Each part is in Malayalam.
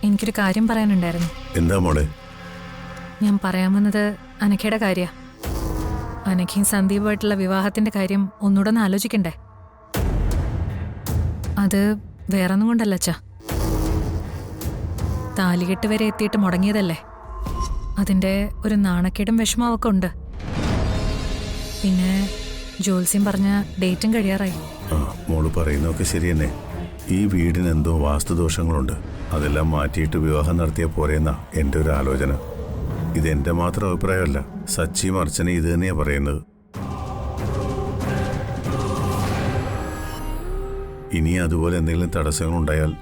എനിക്കൊരു കാര്യം പറയാനുണ്ടായിരുന്നു. എന്താ മോളെ? ഞാൻ പറയാൻ വന്നത് അനഘയുടെ കാര്യ. അനഘയും സന്ദീപുമായിട്ടുള്ള വിവാഹത്തിന്റെ കാര്യം ഒന്നുകൂടെ ഒന്ന് ആലോചിക്കണ്ടേ? അത് വേറൊന്നും കൊണ്ടല്ല അച്ഛാ. താലികെട്ട് വരെ എത്തിയിട്ട് മുടങ്ങിയതല്ലേ. അതിന്റെ ഒരു നാണക്കേടും വിഷമമൊക്കെ ഉണ്ട്. പിന്നെ ജോത്സ്യം പറഞ്ഞ ഡേറ്റും കഴിയാറായി. മോള് പറയുന്നതൊക്കെ ശരി തന്നെ. ഈ വീടിന് എന്തോ വാസ്തുദോഷങ്ങളുണ്ട്. അതെല്ലാം മാറ്റിയിട്ട് വിവാഹം നടത്തിയ പോരെന്നാ എൻ്റെ ഒരു ആലോചന. ഇതെന്റെ മാത്രം അഭിപ്രായമല്ല, സച്ചിയും അർച്ചന ഇത് തന്നെയാ പറയുന്നത്. ഇനി അതുപോലെ എന്തെങ്കിലും തടസ്സങ്ങളുണ്ടായാൽ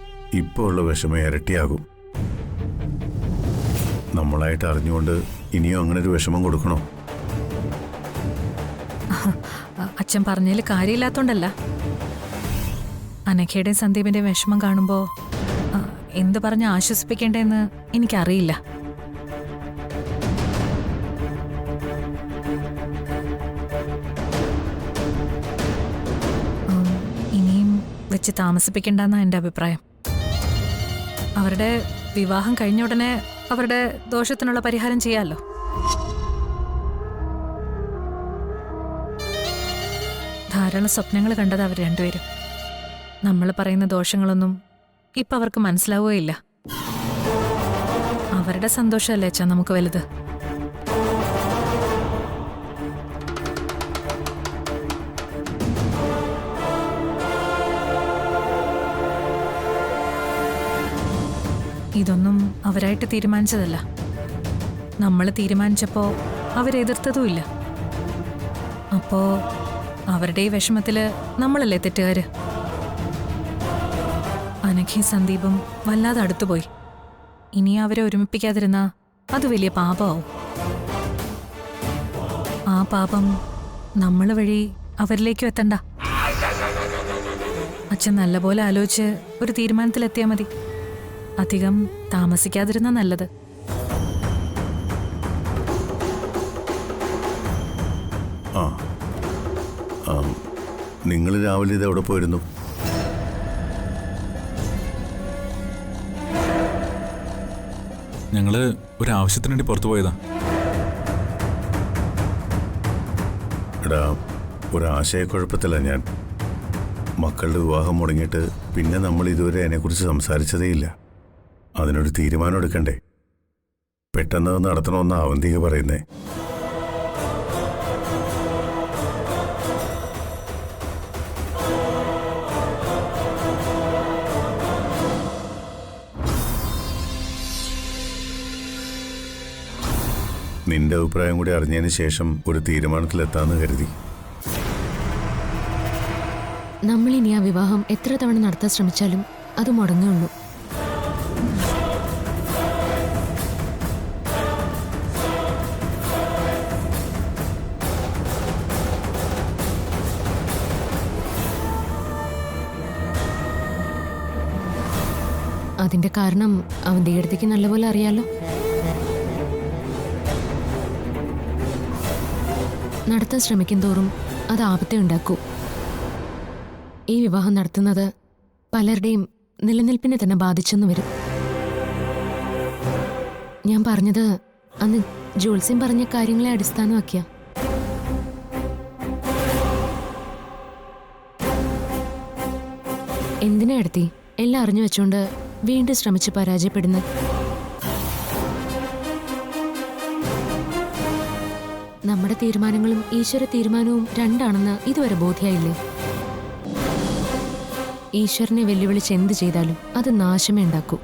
ഇപ്പോൾ ഉള്ള വിഷമം ഇരട്ടിയാകും. നമ്മളായിട്ട് അറിഞ്ഞുകൊണ്ട് ഇനിയും അങ്ങനെ ഒരു വിഷമം കൊടുക്കണോ? അച്ഛൻ പറഞ്ഞതിൽ കാര്യമില്ലാത്തോണ്ടല്ല. അനഘയുടെയും സന്ദീപിന്റെയും വിഷമം കാണുമ്പോ എന്ത് പറഞ്ഞ് ആശ്വസിപ്പിക്കേണ്ടെന്ന് എനിക്കറിയില്ല. ഇനിയും വെച്ച് താമസിപ്പിക്കേണ്ടെന്നാ എൻ്റെ അഭിപ്രായം. അവരുടെ വിവാഹം കഴിഞ്ഞ ഉടനെ അവരുടെ ദോഷത്തിനുള്ള പരിഹാരം ചെയ്യാമല്ലോ. ധാരാളം സ്വപ്നങ്ങൾ കണ്ടത് അവർ രണ്ടുപേരും. നമ്മൾ പറയുന്ന ദോഷങ്ങളൊന്നും ഇപ്പം അവർക്ക് മനസ്സിലാവുകയില്ല. അവരുടെ സന്തോഷമല്ലേ അച്ഛാ നമുക്ക് വലുത്. ഇതൊന്നും അവരായിട്ട് തീരുമാനിച്ചതല്ല. നമ്മൾ തീരുമാനിച്ചപ്പോൾ അവരെതിർത്തതുമില്ല. അപ്പോ അവരുടെ ഈ വിഷമത്തില് നമ്മളല്ലേ തെറ്റുകാര്. അനഘയും സന്ദീപും വല്ലാതെ അടുത്തുപോയി. ഇനി അവരെ ഒരുമിപ്പിക്കാതിരുന്നാ അത് വലിയ പാപമാവും. ആ പാപം നമ്മൾ വഴി അവരിലേക്കും എത്തണ്ട. അച്ഛൻ നല്ലപോലെ ആലോചിച്ച് ഒരു തീരുമാനത്തിലെത്തിയാൽ മതി. അധികം താമസിക്കാതിരുന്ന നല്ലത്. നിങ്ങൾ രാവിലെ ഇത് എവിടെ പോയിരുന്നു? ഞങ്ങള് ഒരാവശ്യത്തിന് വേണ്ടി പുറത്തു പോയതാ. എടാ, ഒരാശയക്കുഴപ്പത്തില്ല ഞാൻ. മക്കളുടെ വിവാഹം മുടങ്ങിയിട്ട് പിന്നെ നമ്മൾ ഇതുവരെ അതിനെക്കുറിച്ച് സംസാരിച്ചതേയില്ല. അതിനൊരു തീരുമാനം എടുക്കണ്ടേ? പെട്ടെന്ന് നടത്തണമെന്നാ അവന്തിക പറയുന്നേ. നിന്റെ അഭിപ്രായം കൂടി അറിഞ്ഞതിന് ശേഷം ഒരു തീരുമാനത്തിലെത്താന്ന് കരുതി. നമ്മളിനി ആ വിവാഹം എത്ര തവണ നടത്താൻ ശ്രമിച്ചാലും അത് മുടങ്ങുള്ളൂ. അതിന്റെ കാരണം അവന്റെ അടുത്തേക്ക് നല്ലപോലെ അറിയാലോ. നടത്താൻ ശ്രമിക്കും തോറും അത് ആപത്തെ ഉണ്ടാക്കൂ. ഈ വിവാഹം നടത്തുന്നത് പലരുടെയും നിലനിൽപ്പിനെ തന്നെ ബാധിച്ചെന്ന് വരും. ഞാൻ പറഞ്ഞത് അന്ന് ജോത്സ്യം പറഞ്ഞ കാര്യങ്ങളെ അടിസ്ഥാനമാക്കിയ. എന്തിനാ എടുത്തി എല്ലാം അറിഞ്ഞു വെച്ചോണ്ട് വീണ്ടും ശ്രമിച്ച് പരാജയപ്പെടുന്നു? നമ്മുടെ തീരുമാനങ്ങളും ഈശ്വര തീരുമാനവും രണ്ടാണെന്ന് ഇതുവരെ ബോധ്യായില്ലേ? ഈശ്വരനെ വെല്ലുവിളിച്ച് എന്ത് ചെയ്താലും അത് നാശമേ ഉണ്ടാക്കൂ.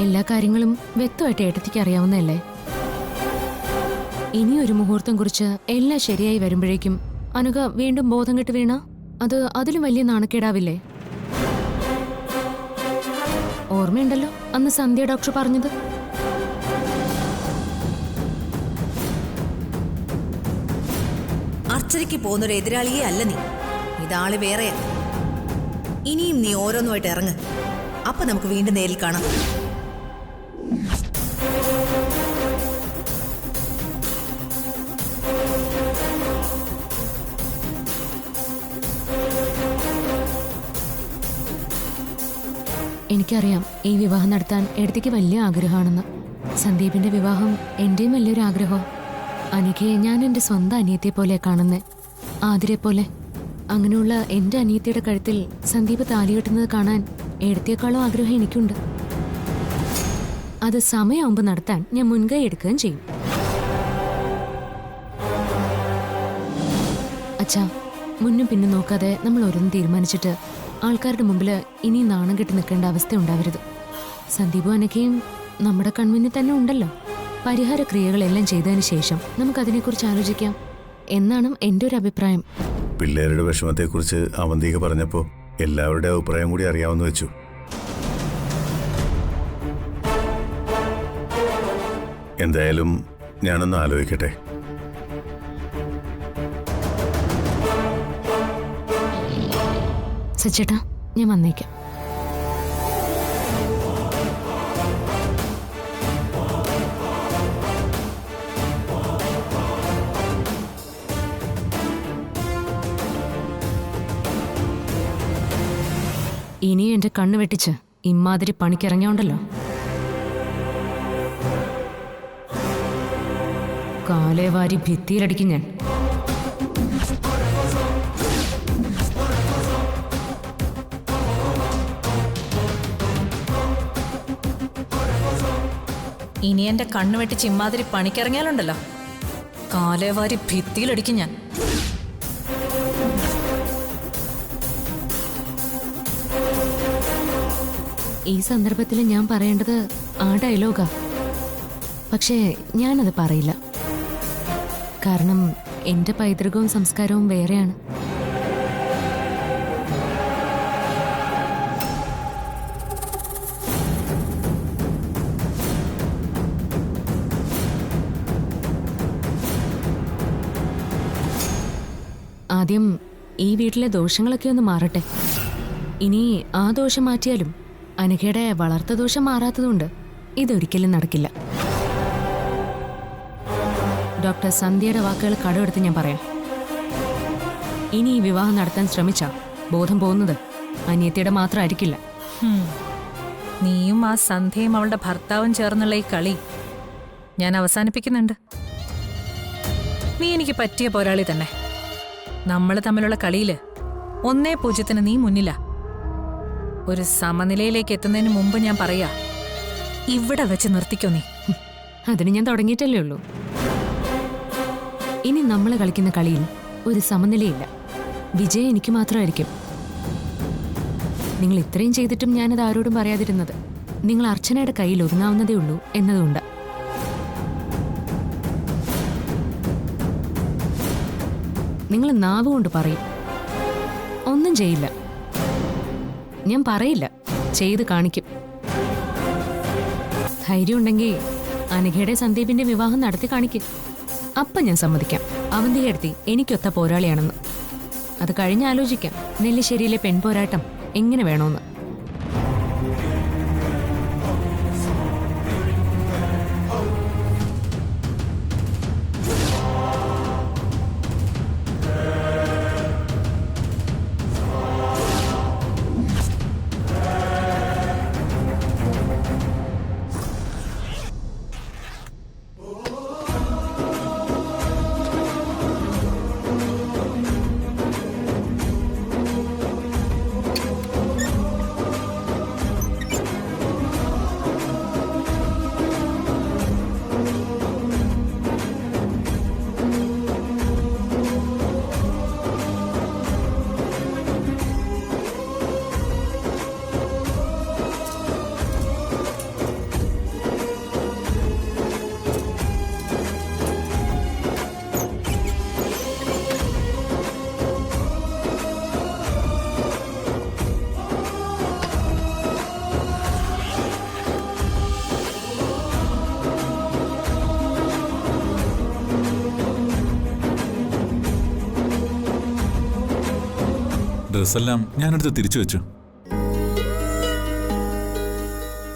എല്ലാ കാര്യങ്ങളും വ്യക്തമായിട്ട് ഏട്ടത്തിക്ക് അറിയാവുന്നതല്ലേ? ഇനിയൊരു മുഹൂർത്തം കുറിച്ച് എല്ലാം ശരിയായി വരുമ്പോഴേക്കും അനുക വീണ്ടും ബോധം കെട്ട് വീണ അത് അതിലും വലിയ നാണക്കേടാവില്ലേ? ഓർമ്മയുണ്ടല്ലോ അന്ന് സന്ധ്യ ഡോക്ടർ പറഞ്ഞത്. അർച്ചനയ്ക്ക് പോകുന്നൊരു എതിരാളിയേ അല്ല നീ. ഇതാള് വേറെയാ. ഇനിയും നീ ഓരോന്നുമായിട്ട് ഇറങ്ങ്. അപ്പൊ നമുക്ക് വീണ്ടും നേരിൽ കാണാം. എനിക്കറിയാം ഈ വിവാഹം നടത്താൻ എടുത്തേക്ക് വലിയ ആഗ്രഹമാണെന്ന്. സന്ദീപിന്റെ വിവാഹം എന്റെയും വലിയൊരു ആഗ്രഹം. അനഘയെ ഞാൻ എൻ്റെ സ്വന്തം അനിയത്തിയെ പോലെ കാണുന്നേ, ആതിരെ പോലെ. അങ്ങനെയുള്ള എൻ്റെ അനിയത്തിയുടെ കഴുത്തിൽ സന്ദീപ് താലി കെട്ടുന്നത് കാണാൻ എടുത്തേക്കാളും ആഗ്രഹം എനിക്കുണ്ട്. അത് സമയമാകുമ്പോൾ നടത്താൻ ഞാൻ മുൻകൈ എടുക്കുകയും ചെയ്യും. അച്ഛാ, മുന്നും പിന്നും നോക്കാതെ നമ്മൾ ഓരോന്ന് തീരുമാനിച്ചിട്ട് ആൾക്കാരുടെ മുമ്പിൽ ഇനി നാണം കെട്ടി നിൽക്കേണ്ട അവസ്ഥ ഉണ്ടാവരുത്. സന്ദീപും അനഘയും നമ്മുടെ കൺമുന്നിൽ തന്നെ ഉണ്ടല്ലോ. പരിഹാര ക്രിയകളെല്ലാം ചെയ്തതിന് ശേഷം നമുക്കതിനെക്കുറിച്ച് ആലോചിക്കാം എന്നാണ് എൻ്റെ ഒരു അഭിപ്രായം. പിള്ളേരുടെ വിഷമത്തെക്കുറിച്ച് അവന്തിക പറഞ്ഞപ്പോൾ എല്ലാവരുടെ അഭിപ്രായം കൂടി അറിയാമെന്ന് വെച്ചു. എന്തായാലും ഞാനൊന്ന് ആലോചിക്കട്ടെ. സച്ചേട്ടാ, ഞാൻ വന്നേക്കാം. ഇനി എന്റെ കണ്ണു വെട്ടിച്ച് ഇമ്മാതിരി പണിക്കിറങ്ങിയോണ്ടല്ലോ, കാലേ വാരി ഭിത്തിയിലടിക്കും ഞാൻ. ഇനി എന്റെ കണ്ണു വെട്ടി ചിമ്മാതിരി പണിക്കിറങ്ങിയാലുണ്ടല്ലോ, കാലേവാരി ഭിത്തിയിലടിക്കും ഞാൻ. ഈ സന്ദർഭത്തിൽ ഞാൻ പറയേണ്ടത് ആ ഡയലോഗാ. പക്ഷേ ഞാനത് പറയില്ല. കാരണം എന്റെ പൈതൃകവും സംസ്കാരവും വേറെയാണ്. ആദ്യം ഈ വീട്ടിലെ ദോഷങ്ങളൊക്കെ ഒന്ന് മാറട്ടെ. ഇനി ആ ദോഷം മാറ്റിയാലും അനഘയുടെ വളർത്ത ദോഷം മാറാത്തതുകൊണ്ട് ഇതൊരിക്കലും നടക്കില്ല. ഡോക്ടർ സന്ധ്യയുടെ വാക്കുകൾ കടമെടുത്ത് ഞാൻ പറയാം. ഇനി ഈ വിവാഹം നടത്താൻ ശ്രമിച്ചാ ബോധം പോകുന്നത് അനിയത്തിയുടെ മാത്രമായിരിക്കില്ല. നീയും ആ സന്ധ്യയും അവളുടെ ഭർത്താവും ചേർന്നുള്ള ഈ കളി ഞാൻ അവസാനിപ്പിക്കുന്നുണ്ട്. നീ എനിക്ക് പറ്റിയ പോരാളി തന്നെ. നമ്മൾ തമ്മിലുള്ള കളിയില് 1-0 നീ മുന്നിലാ. ഒരു സമനിലയിലേക്ക് എത്തുന്നതിന് മുമ്പ് ഞാൻ പറയാ, ഇവിടെ വെച്ച് നിർത്തിക്കോ നീ. അതിന് ഞാൻ തുടങ്ങിയിട്ടല്ലേ ഉള്ളൂ. ഇനി നമ്മൾ കളിക്കുന്ന കളിയിൽ ഒരു സമനിലയില്ല. വിജയം എനിക്ക് മാത്രമായിരിക്കും. നിങ്ങൾ ഇത്രയും ചെയ്തിട്ടും ഞാനത് ആരോടും പറയാതിരുന്നത് നിങ്ങൾ അർച്ചനയുടെ കയ്യിൽ ഒതുങ്ങാവുന്നതേ ഉള്ളൂ എന്നതുകൊണ്ട്. നിങ്ങൾ നാവ് കൊണ്ട് പറയും, ഒന്നും ചെയ്യില്ല. ഞാൻ പറയില്ല, ചെയ്ത് കാണിക്കും. ധൈര്യം ഉണ്ടെങ്കിൽ അനഘയുടെ സന്ദീപിന്റെ വിവാഹം നടത്തി കാണിക്കും. അപ്പം ഞാൻ സമ്മതിക്കാം അവന്തികയെടുത്തി എനിക്കൊത്ത പോരാളിയാണെന്ന്. അത് കഴിഞ്ഞ് ആലോചിക്കാം നെല്ലിശ്ശേരിയിലെ പെൺപോരാട്ടം എങ്ങനെ വേണമെന്ന്. ഡ്രസ്സെല്ലാം ഞാനെടുത്ത് തിരിച്ചു വെച്ചു.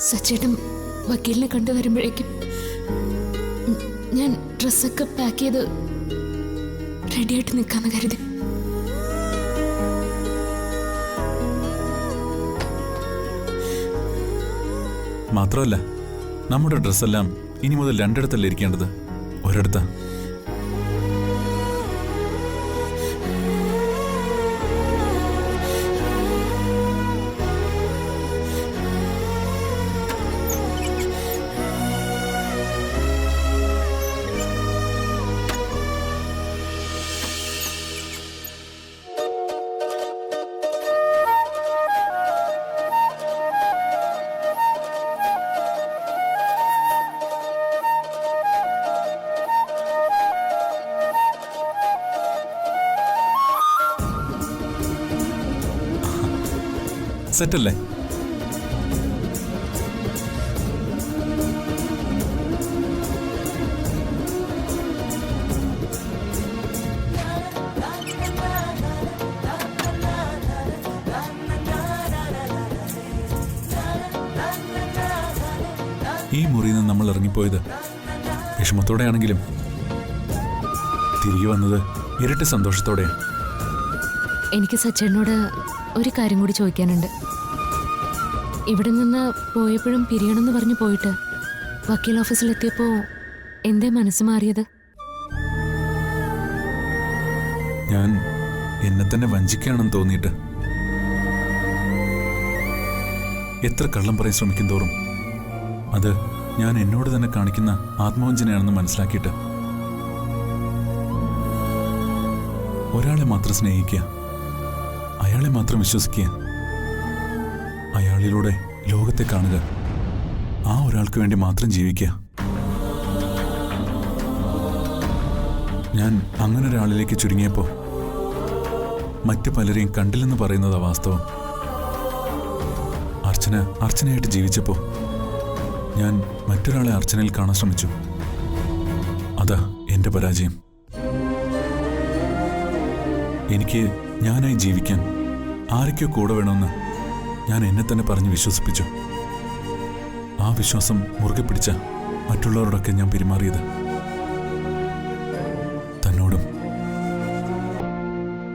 സച്ചേട്ടൻ വക്കീലിനെ കണ്ടുവരുമ്പോഴേക്കും ഞാൻ ഡ്രസ്സൊക്കെ പാക്ക് ചെയ്ത് റെഡിയായിട്ട് നിൽക്കാന്ന് കരുതി. മാത്രമല്ല നമ്മുടെ ഡ്രസ്സെല്ലാം ഇനി മുതൽ രണ്ടിടത്തല്ല ഇരിക്കേണ്ടത്, ഒരിടത്താ. സെറ്റല്ലേ? ഈ മുറിയിൽ നിന്ന് നമ്മൾ ഇറങ്ങിപ്പോയത് വിഷമത്തോടെയാണെങ്കിലും തിരികെ വന്നത് ഇരട്ടി സന്തോഷത്തോടെയാണ്. എനിക്ക് സച്ചേട്ടനോട് ഒരു കാര്യം കൂടി ചോദിക്കാനുണ്ട്. ഇവിടെ നിന്ന് പോയപ്പോഴും പിരിയണമെന്ന് പറഞ്ഞു പോയിട്ട് വക്കീൽ ഓഫീസിലെത്തിയപ്പോ എന്തേ മനസ്സ് മാറിയത്? ഞാൻ എന്നെ തന്നെ വഞ്ചിക്കുകയാണെന്ന് തോന്നിയിട്ട്. എത്ര കള്ളം പറയാൻ ശ്രമിക്കും തോറും അത് ഞാൻ എന്നോട് തന്നെ കാണിക്കുന്ന ആത്മവഞ്ചനയാണെന്ന് മനസ്സിലാക്കിയിട്ട്. ഒരാളെ മാത്രം സ്നേഹിക്കുക, അയാളെ മാത്രം വിശ്വസിക്കുക, അയാളിലൂടെ ലോകത്തെ കാണുക, ആ ഒരാൾക്ക് വേണ്ടി മാത്രം ജീവിക്കുക. ഞാൻ അങ്ങനെ ഒരാളിലേക്ക് ചുരുങ്ങിയപ്പോൾ മറ്റു പലരെയും കണ്ടില്ലെന്ന് പറയുന്നതാ വാസ്തവം. അർച്ചനയായിട്ട് ജീവിച്ചപ്പോൾ ഞാൻ മറ്റൊരാളെ അർച്ചനയിൽ കാണാൻ ശ്രമിച്ചു. അതാ എന്റെ പരാജയം. എനിക്ക് ഞാനായി ജീവിക്കാൻ ആരൊക്കെയോ കൂടെ വേണമെന്ന് ഞാൻ എന്നെ തന്നെ പറഞ്ഞ് വിശ്വസിപ്പിച്ചു. ആ വിശ്വാസം മുറുകെ പിടിച്ച മറ്റുള്ളവരോടൊക്കെ ഞാൻ പെരുമാറിയത്. തന്നോടും.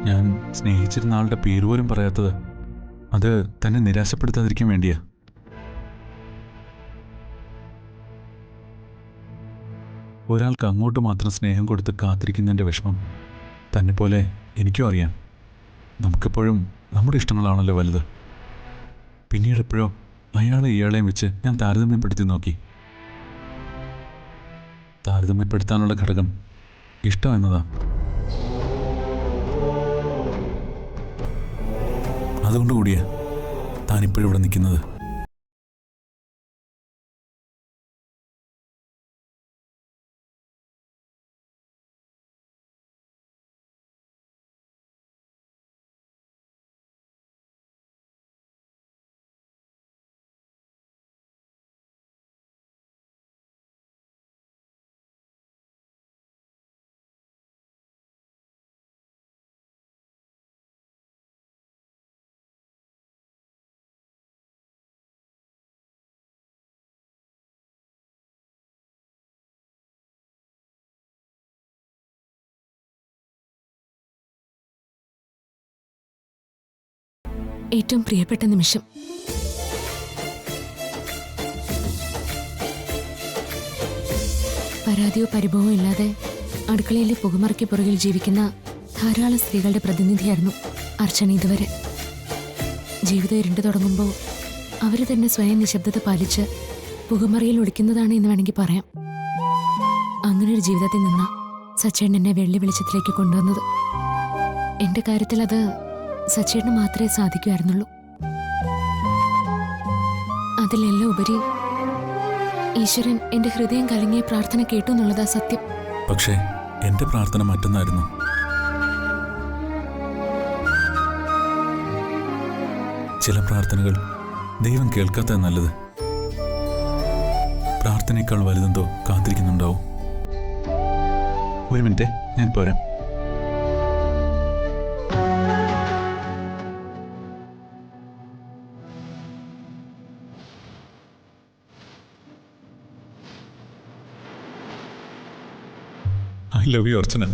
ഞാൻ സ്നേഹിച്ചിരുന്ന ആളുടെ പേര് പോലും പറയാത്തത് അത് തന്നെ നിരാശപ്പെടുത്താതിരിക്കാൻ വേണ്ടിയാ. ഒരാൾക്ക് അങ്ങോട്ട് മാത്രം സ്നേഹം കൊടുത്ത് കാത്തിരിക്കുന്നതിൻ്റെ വിഷമം തന്നെപ്പോലെ എനിക്കും അറിയാം. നമുക്കെപ്പോഴും നമ്മുടെ ഇഷ്ടങ്ങളാണല്ലോ വലുത്. പിന്നീട് എപ്പോഴോ അയാളെ ഇയാളെയും വെച്ച് ഞാൻ താരതമ്യപ്പെടുത്തി നോക്കി. താരതമ്യപ്പെടുത്താനുള്ള ഘടകം ഇഷ്ടം എന്നതാ. അതുകൊണ്ടുകൂടിയാ താനിപ്പോഴും ഇവിടെ നിൽക്കുന്നത്. ഏറ്റവും പ്രിയപ്പെട്ട നിമിഷം. പരാതിയോ പരിഭവമോ ഇല്ലാതെ അടുക്കളയിലെ പുകമറയ്ക്ക് പുറകിൽ ജീവിക്കുന്ന ധാരാളം സ്ത്രീകളുടെ പ്രതിനിധിയായിരുന്നു അർച്ചന ഇതുവരെ. ജീവിതം ഇരുണ്ടു തുടങ്ങുമ്പോൾ അവർ തന്നെ സ്വയം നിശബ്ദത പാലിച്ച് പുകമറയിൽ ഒളിക്കുന്നതാണ് എന്ന് വേണമെങ്കിൽ പറയാം. അങ്ങനൊരു ജീവിതത്തിൽ നിന്ന സച്ചേട്ടൻ എന്നെ വെള്ളി വെളിച്ചത്തിലേക്ക് കൊണ്ടുവന്നത്. എന്റെ കാര്യത്തിൽ അത് സച്ചേട്ടന് മാത്രമേ സാധിക്കുമായിരുന്നുള്ളൂ. അതിലെല്ലാം ഉപരി ഈശ്വരൻ എന്റെ ഹൃദയം കലങ്ങിയ പ്രാർത്ഥന കേട്ടു എന്നുള്ളതാ സത്യം. പക്ഷേ എന്റെ പ്രാർത്ഥന മറ്റൊന്നായിരുന്നു. ചില പ്രാർത്ഥനകൾ ദൈവം കേൾക്കാത്ത നല്ലത്. പ്രാർത്ഥനയേക്കാൾ വലുതെന്തോ കാത്തിരിക്കുന്നുണ്ടാവും. ഒരു മിനിറ്റ്, ഞാൻ പോരാം. I love you, Archana.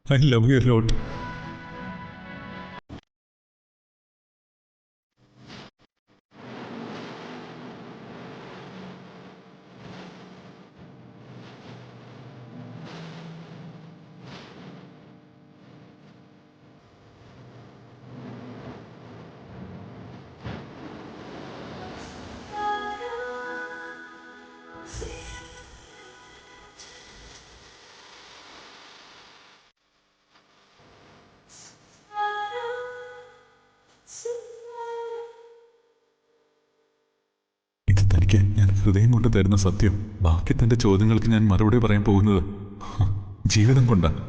I love you a lot. തനിക്ക് ഞാൻ ഹൃദയം കൊണ്ട് തരുന്ന സത്യം. ബാക്കി തൻ്റെ ചോദ്യങ്ങൾക്ക് ഞാൻ മറുപടി പറയാൻ പോകുന്നത് ജീവിതം കൊണ്ടാണ്.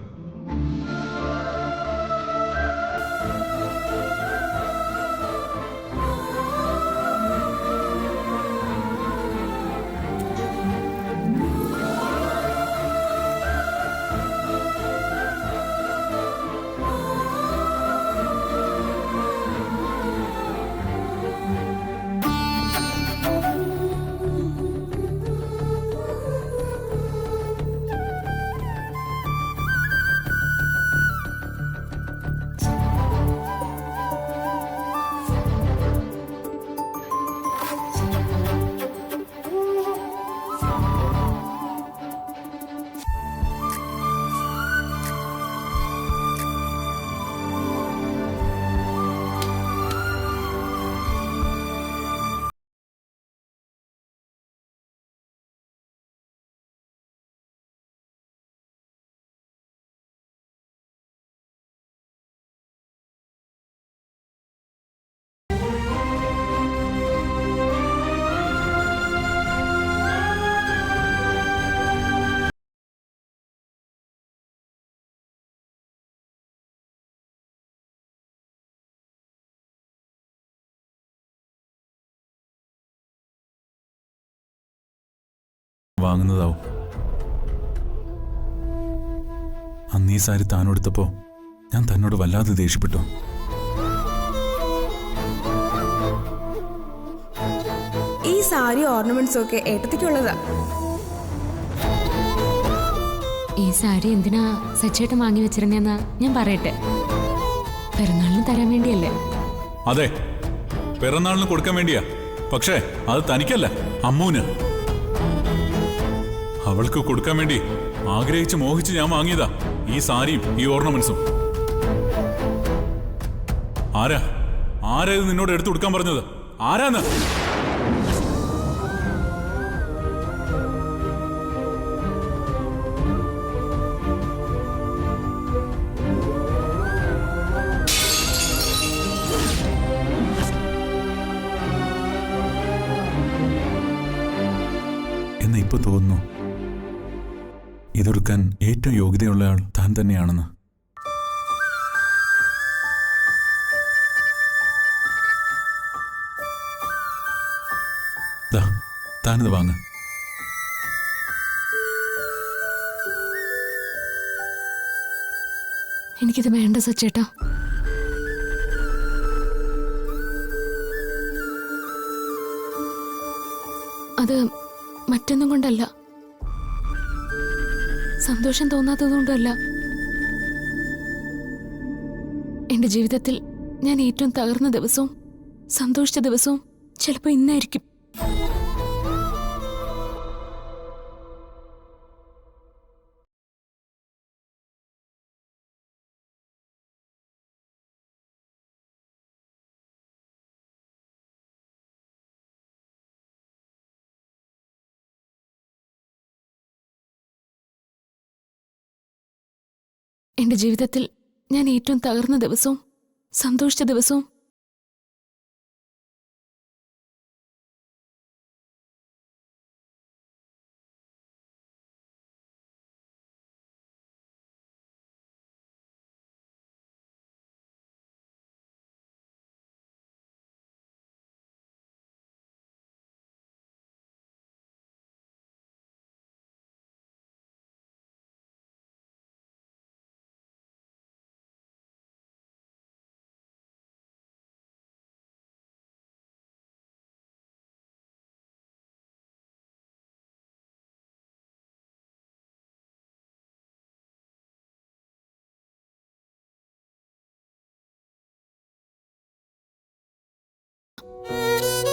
വാങ്ങുന്നതാവും. അന്ന് ഈ സാരി താനെടുത്തപ്പോ ഞാൻ തന്നോട് വല്ലാതെ ദേഷ്യപ്പെട്ടു. ഈ സാരി ഓർണമെന്റ്സ് ഒക്കെ ഏട്ടത്തിക്കുള്ളതാ. ഈ സാരി എന്തിനാ സച്ചേട്ടൻ വാങ്ങി വെച്ചിരുന്നേന്നാ ഞാൻ പറയട്ടെ. പിറന്നാളിന് തരാൻ വേണ്ടിയല്ലേ? അതെ, പിറന്നാളിന് കൊടുക്കാൻ വേണ്ടിയാ. പക്ഷേ അത് തനിക്കല്ല, അമ്മൂന്. അവൾക്ക് കൊടുക്കാൻ വേണ്ടി ആഗ്രഹിച്ച് മോഹിച്ച് ഞാൻ വാങ്ങിയതാ ഈ സാരിയും ഈ ഓർണമെന്റ്സും. ആരാ ഇത് നിന്നോട് എടുത്തു കൊടുക്കാൻ പറഞ്ഞത്? ആരാന്ന്? എന്ന് ഇപ്പൊ തോന്നുന്നു ഇതൊടുക്കാൻ ഏറ്റവും യോഗ്യതയുള്ള ആൾ താൻ തന്നെയാണെന്ന്. താനിത് വാങ്ങ. എനിക്കിത് വേണ്ട സച്ചേട്ടാ. അത് മറ്റൊന്നും കൊണ്ടല്ല, സന്തോഷം തോന്നാത്തതുകൊണ്ടല്ല. എന്റെ ജീവിതത്തിൽ ഞാൻ ഏറ്റവും തകർന്ന ദിവസവും സന്തോഷിച്ച ദിവസവും ചിലപ്പോൾ ഇന്നായിരിക്കും. എന്റെ ജീവിതത്തിൽ ഞാൻ ഏറ്റവും തകർന്ന ദിവസവും സന്തോഷിച്ച ദിവസവും